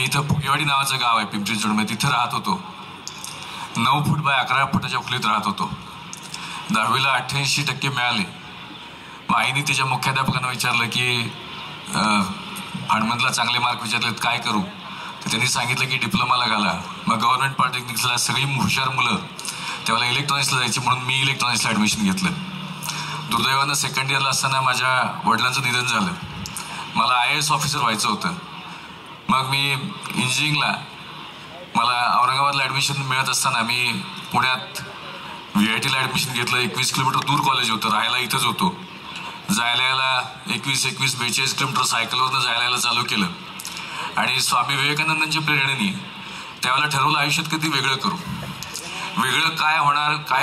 मी इथं फुगेवाडी नावाचं गाव आहे पिंपरी चिंचवडमध्ये, तिथं राहत होतो. 9 फूट बाय 11 फुटाच्या खोलीत राहत होतो. 10वीला 88% मिळाले. मग आईने त्याच्या मुख्याध्यापकांना विचारलं की भांडमधला चांगले मार्क विचारलेत, काय करू? तर त्यांनी सांगितलं की डिप्लोमाला घाला. मग गव्हर्नमेंट पॉलिटेक्निक्सला सगळी हुशार मुलं त्यावेळेला इलेक्ट्रॉनिक्सला जायची, म्हणून मी इलेक्ट्रॉनिक्सला ॲडमिशन घेतलं. दुर्दैवानं सेकंड इयरला असताना माझ्या वडिलांचं निधन झालं. मला IAS ऑफिसर व्हायचं होतं. मग मी इंजिनिअरिंगला मला औरंगाबादला ॲडमिशन मिळत असताना मी पुण्यात VITला ॲडमिशन घेतलं. 21 किलोमीटर दूर कॉलेज होतं, राहायला इथंच होतो. जायला यायला 21-42 किलोमीटर सायकलवरनं जायला यायला चालू केलं. आणि स्वामी विवेकानंदांच्या प्रेरणेने त्यावेळेला ठरवलं आयुष्यात कधी वेगळं करू. वेगळं काय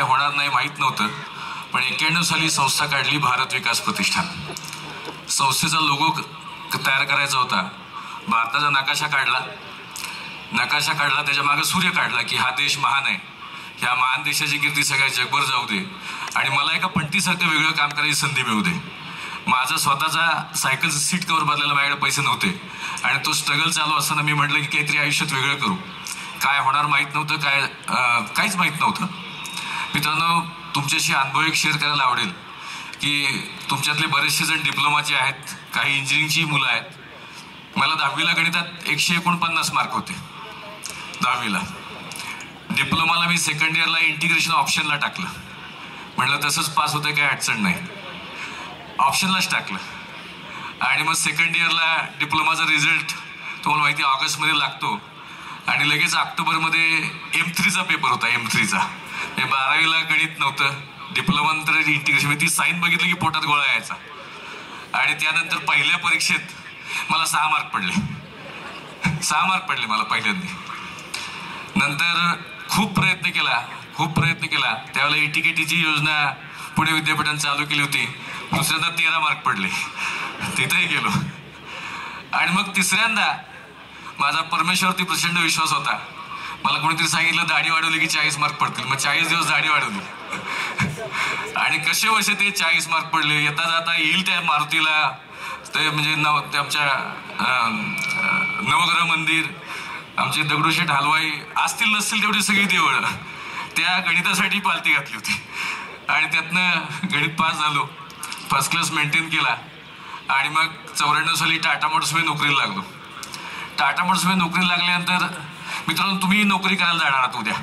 होणार नाही माहीत नव्हतं. पण 91 साली संस्था काढली, भारत विकास प्रतिष्ठान. संस्थेचा लोगो तयार करायचा होता. भारताचा नकाशा काढला, त्याच्या मागे सूर्य काढला की हा देश महान आहे, ह्या महान देशाची कीर्ती सगळ्या जगभर जाऊ दे आणि मला एका पंटीसारखं वेगळं काम करायची संधी मिळू दे. माझा स्वतःचा सायकलचं सीट कवर बदलायला माझ्याकडे पैसे नव्हते आणि तो स्ट्रगल चालू असताना मी म्हटलं की काहीतरी आयुष्यात वेगळं करू. काय होणार माहीत नव्हतं, काहीच माहीत नव्हतं. मित्रांनो, तुमच्याशी अनुभव एक शेअर करायला आवडेल की तुमच्यातले बरेचसे जण डिप्लोमाचे आहेत, काही इंजिनिअरिंगची मुलं आहेत. मला 10वीला गणितात 149 मार्क होते. 10वीला. डिप्लोमाला मी सेकंड इयरला इंटिग्रेशन ऑप्शनला टाकलं. म्हटलं तसंच पास होतं, काही अडचण नाही. ऑप्शनलाच टाकलं. आणि मग सेकंड इयरला डिप्लोमाचा रिझल्ट तुम्हाला माहिती ऑगस्टमध्ये लागतो आणि लगेच ऑक्टोबरमध्ये M3चा पेपर होता. M3चा 12वीला गणित नव्हतं, डिप्लोमा नंतर इंटिग्रेशन. ती साईन बघितलं की पोटात गोळा यायचा. आणि त्यानंतर पहिल्या परीक्षेत मला 6 मार्क पडले. 6 मार्क पडले मला पहिल्यांदा. नंतर खूप प्रयत्न केला. त्यावेळेला ETKTची योजना पुणे विद्यापीठाने चालू केली होती. दुसऱ्यांदा 13 मार्क पडले, तिथेही गेलो. आणि मग तिसऱ्यांदा माझा परमेश्वरवरती प्रचंड विश्वास होता. मला कोणीतरी सांगितलं दाढी वाढवली की 40 मार्क पडतील. मग 40 दिवस दाढी वाढवली आणि कसे वर्ष ते 40 मार्क पडले. येता जाता येईल त्या मारुतीला, ते म्हणजे आमच्या नवग्रह मंदिर, आमचे दगडूशेठ हलवाई असतील नसतील तेवढी सगळी देवळं त्या गणितासाठी पालती घातली होती. आणि त्यातनं गणित पास झालो, फर्स्ट क्लास मेंटेन केला. आणि मग 94 साली टाटा मोटर्समध्ये नोकरीला लागलो. टाटा मोटर्समध्ये नोकरीला लागल्यानंतर मित्रांनो, तुम्ही नोकरी करायला जाणार आहात उद्या.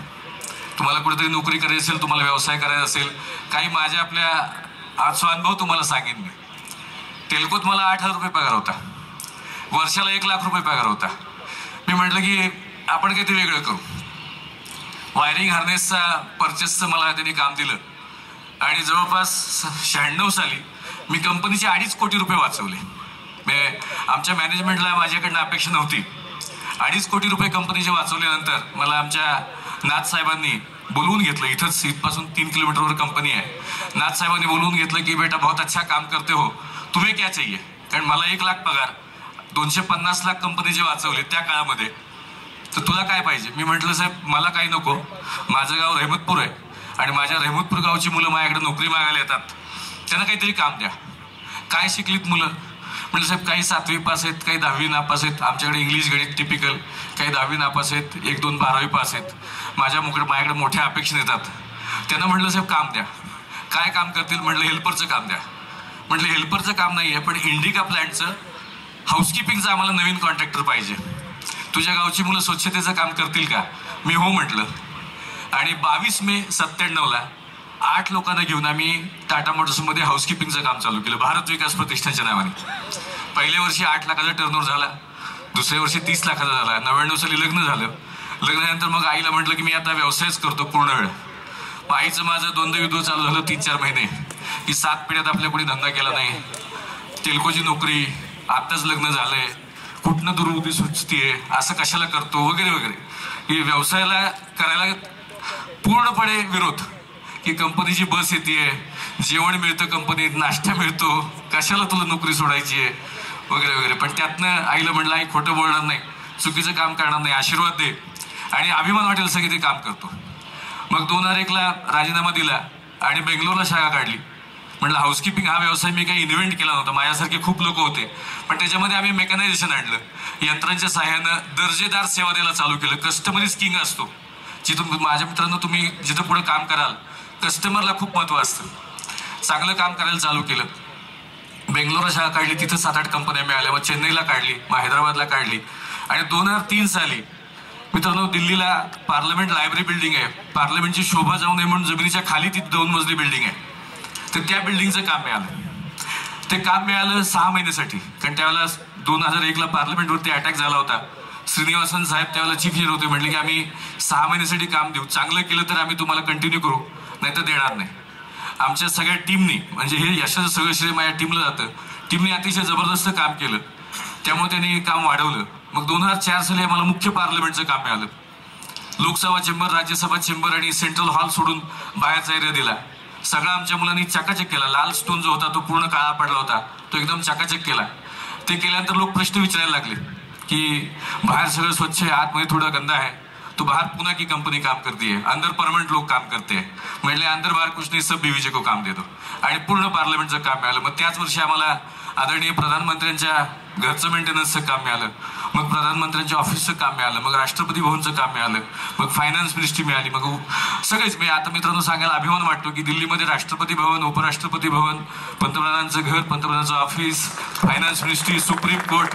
तुम्हाला कुठेतरी नोकरी करायची असेल, तुम्हाला व्यवसाय करायचा असेल, काही माझ्या आपल्या आजचा अनुभव तुम्हाला सांगेन मी. टेल्कोत मला 8,000 रुपये पगार होता. वर्षाला 1 लाख रुपये पगार होता. मी म्हटलं की आपण काहीतरी वेगळं करू. वायरिंग हार्नेसचा परचेसचं मला त्यांनी काम दिलं आणि जवळपास 96 साली मी कंपनीचे 2.5 कोटी रुपये वाचवले. आमच्या मॅनेजमेंटला माझ्याकडनं अपेक्षा नव्हती. 2.5 कोटी रुपये कंपनीचे वाचवल्यानंतर मला आमच्या नाथ साहेबांनी बोलवून घेतलं. इथपासून 3 किलोमीटरवर कंपनी आहे. नाथ साहेबांनी बोलवून घेतलं की बेटा बहुत अच्छा काम करते हो, तुम्हें क्या चाहिए? कारण मला 1 लाख पगार, 250 लाख कंपनीचे वाचवले त्या काळामध्ये, तर तुला काय पाहिजे? मी म्हटलं साहेब मला काही नको, माझं गाव रहमतपूर आहे आणि माझ्या रहमतपूर गावची मुलं माझ्याकडे नोकरी मागायला येतात, त्यांना काहीतरी काम द्या. काय शिकलीत मुलं? म्हटलं साहेब काही 7वी पास आहेत, काही 10वी नापास आहेत. आमच्याकडे इंग्लिश गणित टिपिकल, काही 10वी नापास आहेत, 1-2 12वी पास आहेत. माझ्याकडे मोठ्या अपेक्षा येतात. त्यांना म्हटलं साहेब काम द्या. काय काम करतील? म्हटलं हेल्परचं काम द्या. म्हटलं हेल्परचं काम नाही आहे, पण इंडिका प्लॅन्टचं हाऊसकीपिंगचं आम्हाला नवीन कॉन्ट्रॅक्टर पाहिजे. तुझ्या गावची मुलं स्वच्छतेचं काम करतील का? मी हो म्हटलं. आणि 22 मे 97ला 8 लोकांना घेऊन आम्ही टाटा मोटर्समध्ये हाऊसकीपिंगचं काम चालू केलं, भारत विकास प्रतिष्ठानच्या नावाने. पहिल्या वर्षी 8 लाखाचा टर्नओव्हर झाला, दुसऱ्या वर्षी 30 लाखाचा झाला. 99 साली लग्न झालं. लग्नानंतर मग आईला म्हटलं की मी आता व्यवसायच करतो पूर्ण वेळ. मग आईचं माझं द्वंद्व युद्ध चालू झालं 3-4 महिने की 7 पिढ्यात आपल्या कोणी धंदा केला नाही, टेल्कोची नोकरी, आत्ताच लग्न झालंय, कुठनं दुर्बुद्धी सुचतीये, असं कशाला करतो वगैरे वगैरे. ही व्यवसायाला करायला पूर्णपणे विरोध की कंपनीची बस येते, जेवण मिळतं कंपनीत, नाश्ता मिळतो, कशाला तुला नोकरी सोडायची आहे वगैरे वगैरे. पण त्यातनं आईला म्हटलं आई खोटं बोलणार नाही, चुकीचं काम करणार नाही, आशीर्वाद दे आणि अभिमान वाटेल सगळे ते काम करतो. मग 2001ला राजीनामा दिला आणि बेंगलोरला शाखा काढली. म्हटलं हाऊसकीपिंग हा व्यवसाय मी काही इन्व्हेंट केला नव्हता, माझ्यासारखे खूप लोक होते, पण त्याच्यामध्ये आम्ही मेकॅनायझेशन आणलं, यंत्रांच्या सहाय्यानं दर्जेदार सेवा द्यायला चालू केलं. कस्टमर इज किंग असतो. जिथं माझ्या मित्रांनो तुम्ही जिथं पुढे काम कराल कस्टमरला खूप महत्त्व असतं. चांगलं काम करायला चालू केलं. बेंगलोरला शाळा काढली, तिथं 7-8 कंपन्या मिळाल्या, मग चेन्नईला काढली, मग हैदराबादला काढली, आणि 2003 साली मित्रांनो दिल्लीला पार्लमेंट लायब्ररी बिल्डिंग आहे, पार्लमेंटची शोभा जाऊ नये म्हणून जमिनीच्या खाली ती 2 मजली बिल्डिंग आहे, तर त्या बिल्डिंगचं काम मिळालं. ते काम मिळालं 6 महिन्यासाठी, कारण त्यावेळेला 2001ला पार्लमेंटवरती अटॅक झाला होता. श्रीनिवासन साहेब त्यावेळेला चीफ इंजिनियर होते, म्हटले की आम्ही 6 महिन्यासाठी काम देऊ, चांगलं केलं तर आम्ही तुम्हाला कंटिन्यू करू, नाही तर देणार नाही. आमच्या सगळ्या टीमनी, म्हणजे हे यशाचं सगळं श्रेय माझ्या टीमला जातं, टीमने अतिशय जबरदस्त काम केलं, त्यामुळे त्यांनी काम वाढवलं. मग 2004 साली आम्हाला मुख्य पार्लमेंटचं काम मिळालं. लोकसभा चेंबर, राज्यसभा चेंबर आणि सेंट्रल हॉल सोडून बाहेरचा एरिया दिला. सगळा आमच्या मुलांनी चकाचक केला. लाल स्टोन जो होता तो पूर्ण काळा पडला होता, तो एकदम चकाचक केला. ते केल्यानंतर लोक प्रश्न विचारायला लागले की बाहर सगळं स्वच्छ आहे, आतमध्ये थोडा गंदा है, तो बाहर पुणे की कंपनी काम करती है, अंदर परमानेंट लोग काम करते हैं. म्हणजे अंदर बाहर कुछ नहीं, सब बीवीजे को काम देतो. आणि पूर्ण पार्लमेंटचं काम मिळालं. मग त्याच वर्षी आम्हाला आदरणीय प्रधानमंत्र्यांच्या घरचं मेंटेनन्सचं काम मिळालं, मग प्रधानमंत्र्यांच्या ऑफिसचं काम मिळालं, मग राष्ट्रपती भवनचं काम मिळालं, मग फायनान्स मिनिस्ट्री मिळाली, मग सगळेच. मी आता मित्रांनो सांगायला अभिमान वाटतो की दिल्लीमध्ये राष्ट्रपती भवन, उपराष्ट्रपती भवन, पंतप्रधानांचं घर, पंतप्रधानांचं office, finance ministry, supreme court,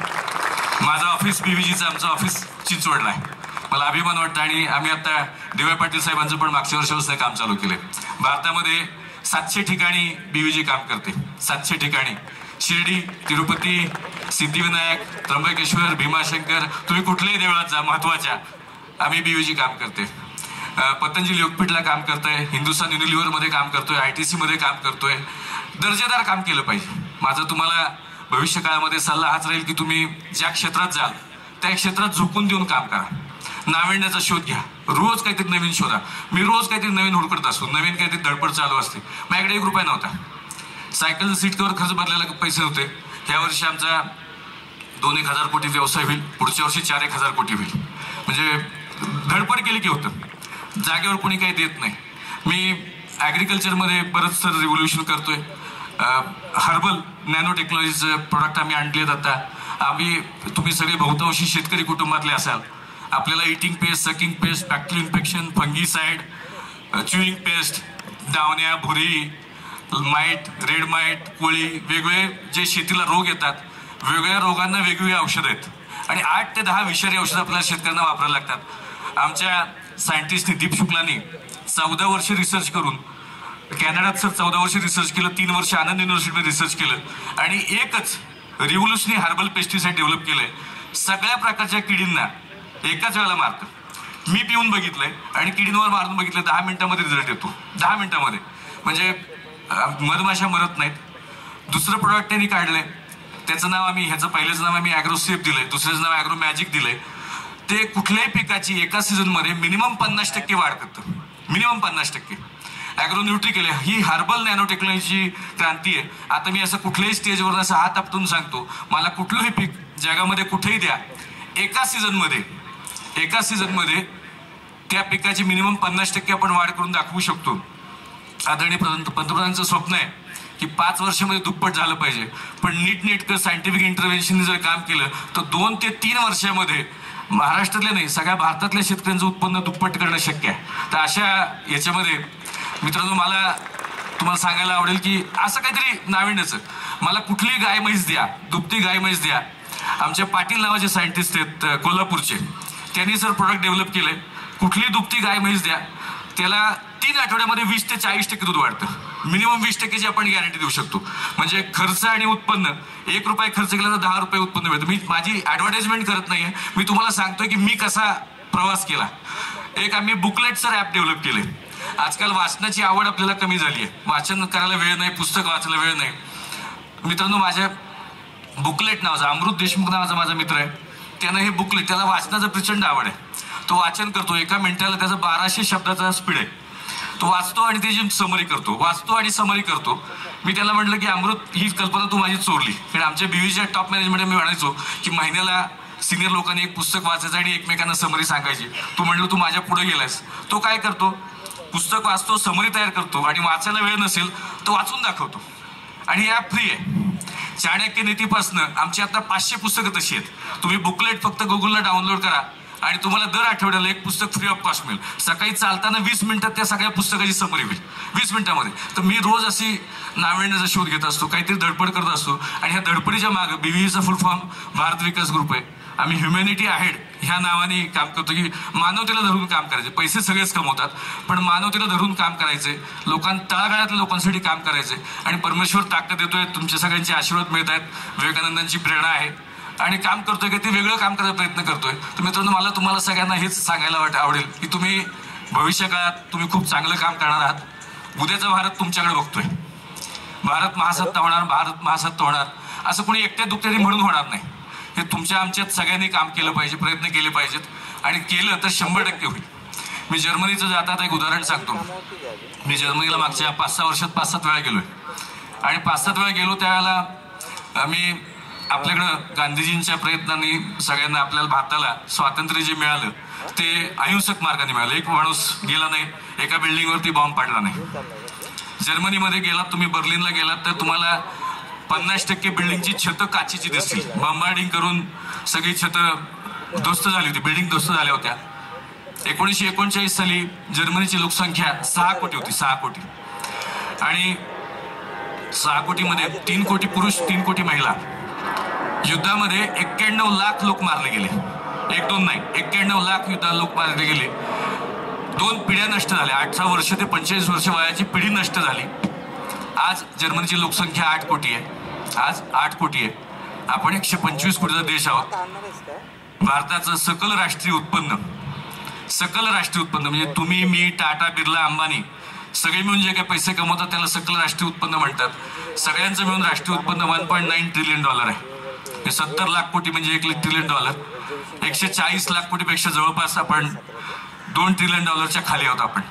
माझं ऑफिस बीव्हीजीचं, आमचं ऑफिस चिंचवडला आहे. मला अभिमान वाटतं. आणि आम्ही आता डी.वाय. पाटील साहेबांचं पण मागच्या वर्षापासून काम चालू केलंय. भारतामध्ये 700 ठिकाणी बीव्हीजी काम करते, 700 ठिकाणी. शिर्डी, तिरुपती, सिद्धिविनायक, त्र्यंबकेश्वर, भीमाशंकर, तुम्ही कुठल्याही देवळात जा महत्वाच्या, आम्ही बीव्हीजी काम करते. पतंजली योगपीठला काम करतोय, हिंदुस्थान युनिलिव्हरमध्ये काम करतोय, ITC मध्ये काम करतोय. दर्जेदार काम केलं पाहिजे. माझा तुम्हाला भविष्य काळामध्ये सल्ला हाच राहील की तुम्ही ज्या क्षेत्रात जाल त्या क्षेत्रात झोकून देऊन काम करा. नाविन्याचा शोध घ्या, रोज काहीतरी नवीन शोधा. मी रोज काहीतरी नवीन हुडकत असतो, नवीन काहीतरी धडपड चालू असते. माझ्याकडे 1 रुपया नव्हता, सायकल सीट कवर खर्च भरलेला पैसे होते. ह्या वर्षी आमचा 2-1 हजार कोटी व्यवसाय होईल, पुढच्या वर्षी 4-1 हजार कोटी होईल. म्हणजे धडपड केली की होतं, जागेवर कोणी काही देत नाही. मी ॲग्रिकल्चरमध्ये बरंच सर रिव्होल्युशन करतोय. हर्बल नॅनो टेक्नॉलॉजीचं प्रोडक्ट आम्ही आणलेत आता. आम्ही तुम्ही सगळे बहुतांशी शेतकरी कुटुंबातले असाल. आपल्याला eating pest, sucking pest, bacterial infection, fungicide, chewing pest, दावण्या, भुरी, माईट, रेड माईट, कोळी, वेगवेगळे जे शेतीला रोग येतात, वेगवेगळ्या रोगांना वेगवेगळी औषधं आहेत. आणि 8 ते 10 विषारी औषधं आपल्याला शेतकऱ्यांना वापरायला लागतात. आमच्या सायंटिस्टनी दीप शुक्लानी 14 वर्ष रिसर्च करून, कॅनडात सर 14 वर्ष रिसर्च केलं, 3 वर्ष आनंद युनिव्हर्सिटीमध्ये रिसर्च केलं, आणि एकच रिव्होल्युशनरी हर्बल पेस्टिसाइड डेव्हलप केलंय. सगळ्या प्रकारच्या किडींना एकाच वेळेला मारतं. मी पिऊन बघितलंय आणि किडींवर मारून बघितलं, 10 मिनिटांमध्ये रिझल्ट येतो. 10 मिनिटांमध्ये. म्हणजे मधमाशा मरत नाहीत. दुसरं प्रोडक्ट त्यांनी काढलंय, त्याचं नाव आम्ही, ह्याचं पहिल्याचं नाव आम्ही ॲग्रोसेफ दिलंय, दुसऱ्याचं नाव ॲग्रो मॅजिक दिलंय. ते कुठल्याही पिकाची एका सीझनमध्ये मिनिमम 50% वाढ करतं, मिनिमम 50%. ॲग्रो न्यूट्री केले. ही हर्बल नॅनो टेक्नॉलॉजीची क्रांती आहे. आता मी असं कुठल्याही स्टेजवर असं हात आपटून सांगतो, मला कुठलंही पीक जगामध्ये कुठेही द्या, एका सीझनमध्ये त्या पिकाची मिनिमम 50% आपण वाढ करून दाखवू शकतो. आदरणीय पंतप्रधानांचं स्वप्न आहे की 5 वर्षामध्ये दुप्पट झालं पाहिजे. पण नीटनेटकं सायंटिफिक इंटरव्हेन्शनने जर काम केलं तर 2 ते 3 वर्षामध्ये महाराष्ट्रातल्या नाही, सगळ्या भारतातल्या शेतकऱ्यांचं उत्पन्न दुप्पट करणं शक्य आहे. तर अशा याच्यामध्ये मित्रांनो मला तुम्हाला सांगायला आवडेल की असं काहीतरी नाविन्याचं, मला कुठलीही गाय म्हैस द्या, दुभती गाय म्हैस द्या. आमच्या पाटील नावाचे सायंटिस्ट आहेत कोल्हापूरचे, त्यांनी सर प्रोडक्ट डेव्हलप केलंय. कुठली दुभती गाय म्हैस द्या, त्याला 3 आठवड्यामध्ये 20 ते 40% दूध वाढतं. मिनिमम 20%ची आपण गॅरंटी देऊ शकतो. म्हणजे खर्च आणि उत्पन्न, 1 रुपये खर्च केला तर 10 रुपये उत्पन्न मिळतं. मी माझी ॲडव्हर्टाइजमेंट करत नाहीये, मी तुम्हाला सांगतोय की मी कसा प्रवास केला. एक आम्ही बुकलेटचं ॲप डेव्हलप केलंय. आजकाल वाचनाची आवड आपल्याला कमी झाली आहे, वाचन करायला वेळ नाही, पुस्तक वाचायला वेळ नाही. मित्रांनो माझ्या बुकलेट नावाचा, अमृत देशमुख नावाचा माझा मित्र आहे, त्यानं हे बुकलेट, त्याला वाचनाचं प्रचंड आवड आहे. तो वाचन करतो, एका मिनिटाला त्याचा 1200 शब्दाचा स्पीड आहे. तो वाचतो आणि त्याची समरी करतो, वाचतो आणि समरी करतो. मी त्याला म्हटलं की अमृत, ही कल्पना तू माझी चोरली. कारण आमच्या बीव्हीच्या टॉप मॅनेजमेंट मी म्हणायचो की महिन्याला सिनियर लोकांनी एक पुस्तक वाचायचं आणि एकमेकांना समरी सांगायची. तू म्हटलं तू माझ्या पुढे गेलायस. तो काय करतो, पुस्तक वाचतो, समरी तयार करतो, आणि वाचायला वेळ नसेल तो वाचून दाखवतो. आणि हे ॲप फ्री आहे. चाणक्य नीतीपासनं आमची आता 500 पुस्तकं तशी आहेत. तुम्ही बुकलेट फक्त गुगलला डाउनलोड करा आणि तुम्हाला दर आठवड्याला एक पुस्तक फ्री ऑफ कॉस्ट मिळेल. सकाळी चालताना 20 मिनिटात त्या सगळ्या पुस्तकाची समरी होईल, 20 मिनिटामध्ये. तर मी रोज अशी नाविन्याचा शोध घेत असतो, काहीतरी धडपड करत असतो. आणि ह्या धडपडीच्या मागे BVEचा फुल फॉर्म भारत विकास ग्रुप आहे. आम्ही ह्युमॅनिटी अहेड ह्या नावाने काम करतो की मानवतेला धरून काम करायचे. पैसे सगळेच कमवतात, पण मानवतेला धरून काम करायचे, तळागाळातल्या लोकांसाठी काम करायचे. आणि परमेश्वर ताकद देतोय, तुमच्या सगळ्यांचे आशीर्वाद मिळत आहेत, विवेकानंदांची प्रेरणा आहे आणि काम करतोय की ते वेगळं काम करायचा प्रयत्न करतोय. तर मित्रांनो, मला तुम्हाला सगळ्यांना हेच सांगायला आवडेल की तुम्ही भविष्य काळात तुम्ही खूप चांगलं काम करणार आहात. उद्याचा भारत तुमच्याकडे बघतोय. भारत महासत्ता होणार, भारत महासत्ता होणार असं कोणी एकट्या दुकट्याने म्हणून होणार नाही. हे तुमच्या आमच्यात सगळ्यांनी काम केलं पाहिजे, प्रयत्न केले पाहिजेत आणि केलं तर 100% होईल. मी जर्मनीचं जातात एक उदाहरण सांगतो. मी जर्मनीला मागच्या 5-6 वर्षात 5-7 वेळा गेलोय आणि 5-7 वेळा गेलो त्यावेळेला मी आपल्याकडं गांधीजींच्या प्रयत्नांनी सगळ्यांना आपल्याला भारताला स्वातंत्र्य जे मिळालं ते अहिंसक मार्गाने मिळालं. एक माणूस गेला नाही, एका बिल्डिंगवरती बॉम्ब पाडला नाही. जर्मनीमध्ये गेलात तुम्ही, बर्लिनला गेलात तर तुम्हाला 50% बिल्डिंगची छतं काचेची दिसतील. बॉम्बार्डिंग करून सगळी छतं ध्वस्त झाली होती, बिल्डिंग ध्वस्त झाल्या होत्या. 1939 साली जर्मनीची लोकसंख्या 6 कोटी होती, 6 कोटी. आणि 6 कोटीमध्ये 3 कोटी पुरुष, 3 कोटी महिला. युद्धामध्ये 91 लाख लोक मारले गेले. 1-2 नाही, 91 लाख लोक मारले गेले. 2 पिढ्या नष्ट झाल्या. 18 वर्ष ते 45 वर्ष वयाची पिढी नष्ट झाली. आज जर्मनीची लोकसंख्या 8 कोटी आहे. आज 8 कोटी आहे. आपण 125 कोटीचा देश आहोत. भारताचं सकल राष्ट्रीय उत्पन्न म्हणजे तुम्ही, मी, टाटा, बिर्ला, अंबानी सगळे मिळून जे काही पैसे कमवतात त्याला सकल राष्ट्रीय उत्पन्न म्हणतात. सगळ्यांचं मिळून राष्ट्रीय उत्पन्न $1.9 ट्रिलियन आहे. 70 लाख कोटी म्हणजे $1 ट्रिलियन. 140 लाख कोटीपेक्षा जवळपास आपण $2 ट्रिलियन खाली आहोत आपण.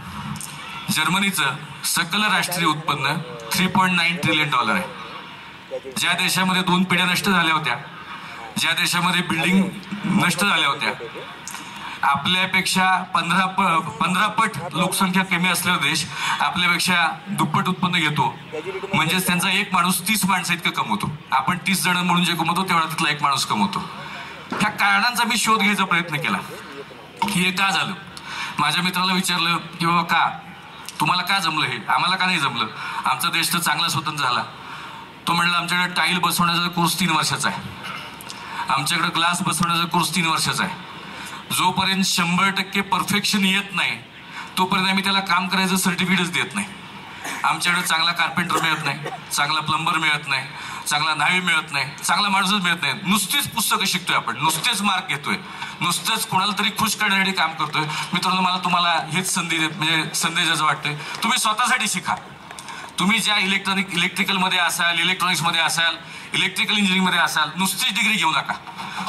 जर्मनीचं सकल राष्ट्रीय उत्पन्न $3.9 ट्रिलियन आहे. ज्या देशामध्ये 2 पिढ्या नष्ट झाल्या होत्या, ज्या देशामध्ये बिल्डिंग नष्ट झाल्या होत्या, आपल्यापेक्षा 15 पट लोकसंख्या कमी असलेला देश आपल्यापेक्षा दुप्पट उत्पन्न घेतो. म्हणजेच त्यांचा एक माणूस 30 माणसं इतकं कमवतो. आपण 30 जण म्हणून जे कमवतो तेवढा तिथला एक माणूस कमवतो. ह्या कारणांचा मी शोध घ्यायचा प्रयत्न केला की हे का झालं. माझ्या मित्राला विचारलं की बाबा का, तुम्हाला का जमलं हे, आम्हाला का नाही जमलं, आमचा देश तर चांगला स्वतंत्र झाला. तो म्हणला आमच्याकडे टाईल बसवण्याचा कोर्स 3 वर्षाचा आहे, आमच्याकडे ग्लास बसवण्याचा कोर्स 3 वर्षाचा आहे. जोपर्यंत 100% परफेक्शन येत नाही तोपर्यंत आम्ही त्याला काम करायचं सर्टिफिकेटच देत नाही. आमच्याकडे चांगला कार्पेंटर मिळत नाही, चांगला प्लंबर मिळत नाही, चांगला न्हावी मिळत नाही, चांगला माणूसच मिळत नाही. नुसतीच पुस्तकं शिकतोय आपण, नुसतेच मार्क घेतोय, नुसतेच कोणाला तरी खुश करण्यासाठी काम करतोय. मित्रांनो, मला तुम्हाला हेच संदेश वाटतोय, तुम्ही स्वतःसाठी शिका. तुम्ही ज्या इलेक्ट्रिकलमध्ये असाल, इलेक्ट्रॉनिक्समध्ये असाल, इलेक्ट्रिकल इंजिनिअरिंगमध्ये असाल, नुसतीच डिग्री घेऊ नका.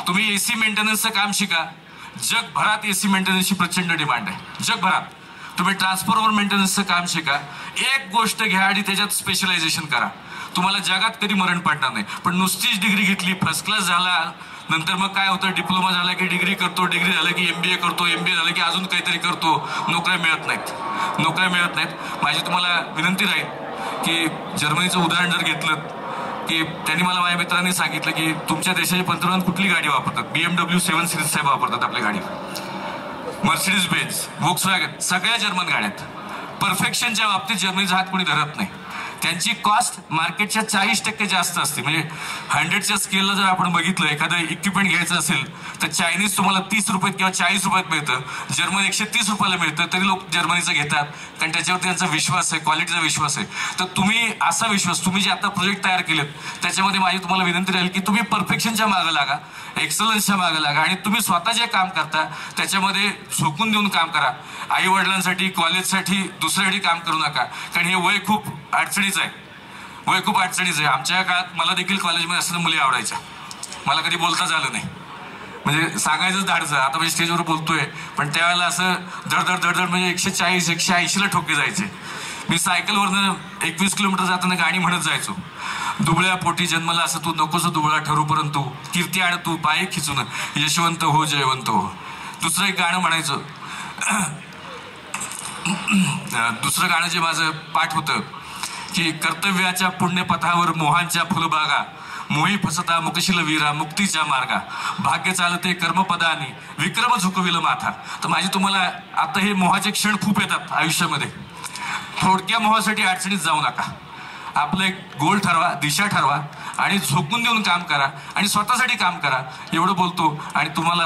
तुम्ही AC मेंटेनन्सचं काम शिका. जगभरात AC मेंटेनन्सची प्रचंड डिमांड आहे, जगभरात. तुम्ही ट्रान्सफॉर्मर मेंटेनन्सचं काम शिका. एक गोष्ट घ्या आणि त्याच्यात स्पेशलायझेशन करा. तुम्हाला जगात कधी मरण पडणार नाही. पण नुसतीच डिग्री घेतली, फर्स्ट क्लास झाला, नंतर मग काय होतं, डिप्लोमा झाला की डिग्री करतो, डिग्री झाला की MBA करतो, MBA झालं की अजून काहीतरी करतो, नोकऱ्या मिळत नाहीत. माझी तुम्हाला विनंती राहील की जर्मनीचं उदाहरण जर घेतलं की त्यांनी मला, माझ्या मित्रांनी सांगितलं की तुमच्या देशाचे पंतप्रधान कुठली गाडी वापरतात, BMW 7 सिरीज साहेब वापरतात आपल्या गाडी, मर्सिडीज बेंझ, व्होक्सवॅगन, सगळ्या जर्मन गाड्यात. परफेक्शनच्या बाबतीत जर्मनीचा हात कोणी धरत नाही. त्यांची कॉस्ट मार्केटच्या 40% जास्त असते. म्हणजे 100च्या स्केलला जर आपण बघितलं, एखादं इक्विपमेंट घ्यायचं असेल तर चायनीज तुम्हाला 30 रुपयात किंवा 40 रुपयात मिळतं, जर्मन 130 रुपयाला मिळतं. तरी लोक जर्मनीचं घेतात कारण त्याच्यावरती त्यांचा विश्वास आहे, क्वालिटीचा विश्वास आहे. तर तुम्ही असा विश्वास, तुम्ही जे आता प्रोजेक्ट तयार केलेत त्याच्यामध्ये माझी तुम्हाला विनंती राहील की तुम्ही परफेक्शनच्या मागे लागा, एक्सलन्सच्या मागे लागा आणि तुम्ही स्वतः जे काम करता त्याच्यामध्ये झोकून देऊन काम करा. आई वडिलांसाठी, कॉलेजसाठी, दुसऱ्यासाठी काम करू नका. कारण हे वय खूप अडचणीचं आहे. आमच्या काळात मला देखील कॉलेजमध्ये असताना मुली आवडायच्या, मला कधी बोलता झालं नाही, म्हणजे सांगायचंच धाडचं. आता मी स्टेजवर बोलतोय पण त्यावेळेला असं धडधड म्हणजे 140, 180ला ठोके जायचे. मी सायकलवरनं 21 किलोमीटर जाताना गाणी म्हणत जायचो. दुबळ्या पोटी जन्मला असं तू, नकोस दुबळा ठरू परंतु, कीर्ती आण तू पाय खिचून, यशवंत हो जयवंत हो. दुसरं एक गाणं म्हणायचं. दुसरं गाणं जे माझं पाठ होतं की कर्तव्याच्या पुण्यपथावर मोहांच्या फुलबागा, मोही फसता मुकशील वीरा मुक्तीच्या मार्गा, भाग्य चालते कर्मपदानी विक्रम झुकविल माथा. तर माझी तुम्हाला आता हे मोहाचे क्षण खूप येतात आयुष्यामध्ये. थोडक्या मोहासाठी अडचणीत जाऊ नका. आपलं एक गोल ठरवा, दिशा ठरवा आणि झोकून देऊन काम करा आणि स्वतःसाठी काम करा. एवढं बोलतो आणि तुम्हाला